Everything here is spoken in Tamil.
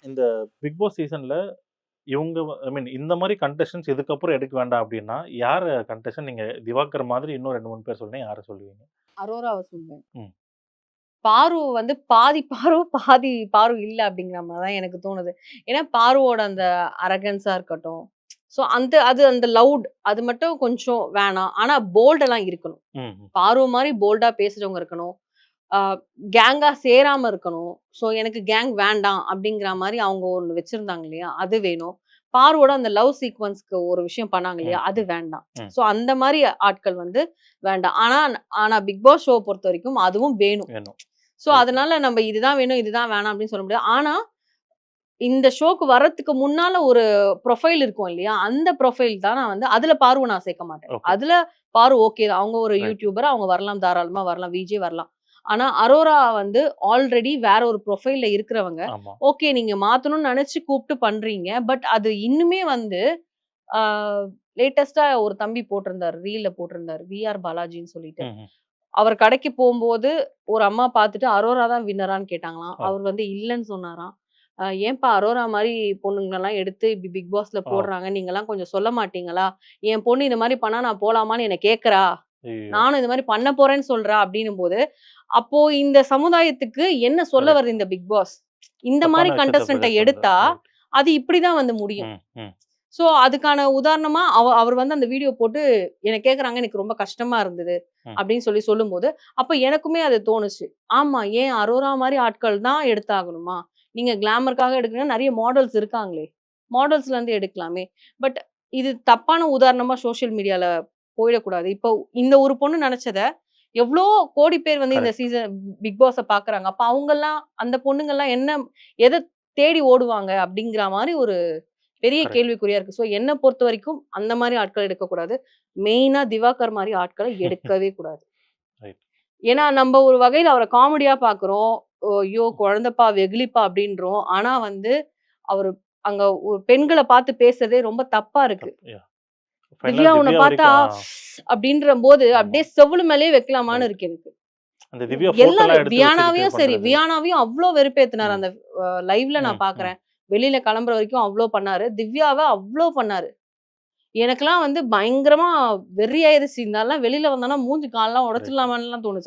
இந்த பிக் பாஸ் சீசன்ல இவங்க ஐ மீன் இந்த மாரி கண்டஸ்டன்ட்ஸ் இதுக்கப்புறம் எடுக்க வேண்டாம் அப்டின்னா, யார கண்டஸ்டன்ட் நீங்க திவாகர் மாதிரி இன்னும் 2, 3 பேர் சொன்னீங்க. யார சொல்லுவீங்க? அரோராவ சொல்வேன். ம். பாரு வந்து பாதி பாரு, பாதி பாரு இல்ல அப்படிங்கிற மாரி தான் எனக்கு தோணுது. ஏன்னா பாருவோட அந்த அரகன்ஸா இருக்கட்டும். ஸோ அந்த லவுட் அது மட்டும் கொஞ்சம் வேணாம். ஆனா போல்டெல்லாம் இருக்கணும். ம். பாரு மாரி போல்டா பேசுறவங்க இருக்கணும். ஆ கேங்கா சேராம இருக்கணும். ஸோ எனக்கு கேங் வேண்டாம் அப்படிங்கிற மாரி அவங்க ஒண்ணு வச்சிருந்தாங்க இல்லையா? அது வேணும். பாருவோட அந்த லவ் சீக்வென்ஸ்க்கு ஒரு விஷயம் பண்ணாங்க இல்லையா? ம். அது வேண்டாம். ம். ஸோ அந்த மாரி ஆட்கள் வந்து வேண்டாம். ஆனா ஆனா பிக் பாஸ் ஷோ பொறுத்தவரைக்கும் அதுவும் வேணும். வேணும். ஸோ அதனால நம்ம இதுதான் வேணும், இதுதான் வேணாம் அப்படின்னு சொல்ல முடியாது. ஆனா இந்த ஷோக்கு வர்றதுக்கு முன்னால ஒரு ப்ரொஃபைல் இருக்கும் இல்லையா? அந்த ப்ரொஃபைல் தான் நான் வந்து அதுல பார்வ நான் சேர்க்க மாட்டேன். ஓகே. அதுல பாரு ஓகே தான். அவங்க ஒரு ரைட். யூடியூபர். அவங்க வரலாம், தாராளமா வரலாம். விஜே வரலாம். ஆனா அரோரா வந்து ஆல்ரெடி வேற ஒரு ப்ரொஃபைல்ல இருக்கிறவங்க. ஆமா. ஓகே நீங்க மாத்தணும்னு நெனச்சு கூப்ட்டு பண்றீங்க. பட் அது இன்னுமே வந்து ஆ லேட்டஸ்ட்டா ஒரு தம்பி போட்டிருந்தாரு. ரீல்ல போட்டிருந்தாரு. வி.ஆர். பாலாஜின்னு சொல்லிட்டு. ம்ஹ்ம். அவர் கடைக்கு போம்போது ஒரு அம்மா பார்த்துட்டு அரோரா தான் வின்னரான்னு கேட்டாங்களாம். ஓ! அவர் வந்து இல்லன்னு சொன்னாராம். ஏன்பா அரோரா மாரி பொண்ணுங்களலாம் எடுத்து இப்டி பிக் பாஸ்ல ஓ! போடுறாங்க. நீங்கலாம் கொஞ்சம் சொல்ல மாட்டீங்களா? என் பொண்ணு இந்த மாரி பண்ணா நான் போலாமான்னு என்ன கேட்கிறா. ஐயய்யோ! நானும் இந்த மாரி பண்ண போறேன்னு சொல்றா அப்டின்னும்போது, அப்போ இந்த சமுதாயத்துக்கு என்ன சொல்ல கரெக்ட். வருது இந்த பிக் பாஸ்? இந்த மாரி தப்பான விஷயத்த கண்டஸ்டன்ட்ட ப்ரொஜெக்ட் பண்ணுது. எடுத்தா, ரைட். அது இப்டிதான் வந்து முடியும். ம். ம். ஸோ, அதுக்கான உதாரணமா அவர் வந்து அந்த வீடியோ போட்டு என்ன கேட்கறாங்க. எனக்கு ரொம்ப கஷ்டமா இருந்தது. ம். அப்படின்னு சொல்லும்போது, அப்ப எனக்குமே அது தோணுச்சு. ஆமா, ஏன் அரோரா மாரி ஆட்கள் தான் எடுத்தாகணுமா? நீங்க கிளாமர்க்காக எடுக்கணும்னா நெறைய மாடல்ஸ் இருக்காங்களே! மாடல்ஸ்ல இருந்து எடுக்கலாமே! பட் இது தப்பான உதாரணமா சோசியல் மீடியால போயிடக்கூடாது. இப்போ இந்த ஒரு பொண்ணு நெனச்சத, எவ்ளோ கோடி பேர் வந்து இந்த கரெக்ட். பிக் பாஸ பார்க்குறாங்க. அப்ப அவங்கலாம் அந்த பொண்ணுங்கலாம் எத தேடி ஓடுவாங்க? அப்படிங்கிற மாரி ஒரு பெரிய கரெக்ட். கேள்விக்குறியா இருக்கு. ஸோ என்ன பொறுத்தவரைக்கும் அந்த மாரி ஆட்கள எடுக்கக்கூடாது. மெயினா திவாகர் மாரி ஆட்கள எடுக்கவே கூடாது. ரைட். ஏன்னா நம்ப ஒரு வகையில அவர காமெடியா பார்க்குறோம். ஐயோ! குழந்தப்பா, வெகுளிப்பா அப்டின்றோம். ஆனா வந்து அவரு அங்க பெண்கள பார்த்து பேசுறதே ரொம்ப தப்பா இருக்கு. தப் யாஹ்! ஃபைனலா திவ்யா உன்ன திவ்யா பார்த்தா வரைக்கும் அப்டின்றபோது ஆமா. அப்டியே செவுளு மேலயே வைக்கலாமான்னு ரைட். இருக்கு எனக்கு. அந்த திவ்யா ஃபோட்டோலாம் எல்லாரையும் எடுத்து வச்சுக்கிட்டு வியானாவையும் சரி, பண்றது. வியானாவையும் அவ்ளோ வெறுப்பேத்துனாரு. ம். அந்த லைவ்ல ம். நான் ம். பார்க்குறேன். வெளியில கிளம்புற வரைக்கும் அவ்ளோ பண்ணாரு. திவ்யாவ அவ்ளோ பண்ணாரு. எனக்கெல்லாம் வந்து பயங்கரமா வெறி ஆயிருச்சு. இருந்தாலும் வெளில வந்தான்னா மூஞ்சி கால்லாம் ரைட். உடைச்சிடலாமான்னுலாம் தோணுச்சு.